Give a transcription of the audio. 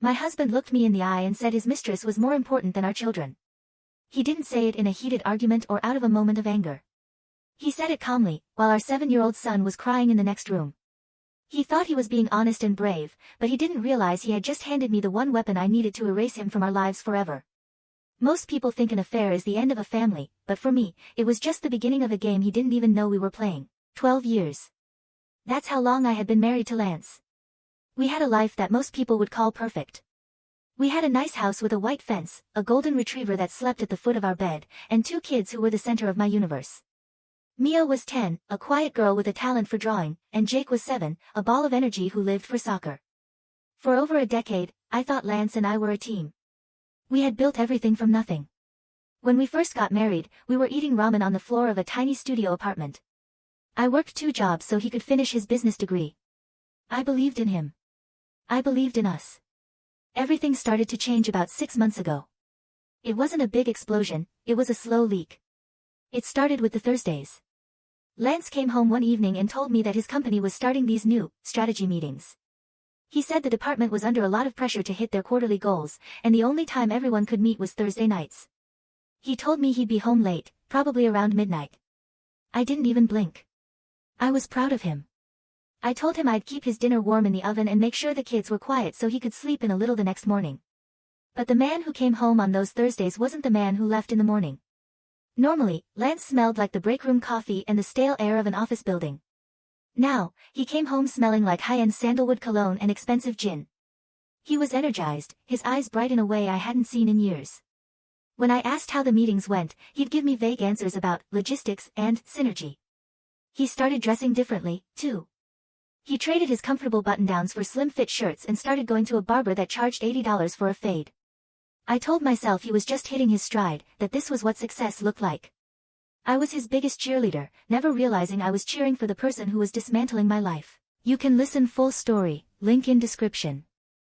My husband looked me in the eye and said his mistress was more important than our children. He didn't say it in a heated argument or out of a moment of anger. He said it calmly, while our 7-year-old son was crying in the next room. He thought he was being honest and brave, but he didn't realize he had just handed me the one weapon I needed to erase him from our lives forever. Most people think an affair is the end of a family, but for me, it was just the beginning of a game he didn't even know we were playing. 12 years. That's how long I had been married to Lance. We had a life that most people would call perfect. We had a nice house with a white fence, a golden retriever that slept at the foot of our bed, and 2 kids who were the center of my universe. Mia was 10, a quiet girl with a talent for drawing, and Jake was 7, a ball of energy who lived for soccer. For over a decade, I thought Lance and I were a team. We had built everything from nothing. When we first got married, we were eating ramen on the floor of a tiny studio apartment. I worked 2 jobs so he could finish his business degree. I believed in him. I believed in us. Everything started to change about 6 months ago. It wasn't a big explosion, it was a slow leak. It started with the Thursdays. Lance came home one evening and told me that his company was starting these new strategy meetings. He said the department was under a lot of pressure to hit their quarterly goals, and the only time everyone could meet was Thursday nights. He told me he'd be home late, probably around midnight. I didn't even blink. I was proud of him. I told him I'd keep his dinner warm in the oven and make sure the kids were quiet so he could sleep in a little the next morning. But the man who came home on those Thursdays wasn't the man who left in the morning. Normally, Lance smelled like the break room coffee and the stale air of an office building. Now, he came home smelling like high-end sandalwood cologne and expensive gin. He was energized, his eyes bright in a way I hadn't seen in years. When I asked how the meetings went, he'd give me vague answers about logistics and synergy. He started dressing differently, too. He traded his comfortable button-downs for slim-fit shirts and started going to a barber that charged $80 for a fade. I told myself he was just hitting his stride, that this was what success looked like. I was his biggest cheerleader, never realizing I was cheering for the person who was dismantling my life. You can listen full story, link in description.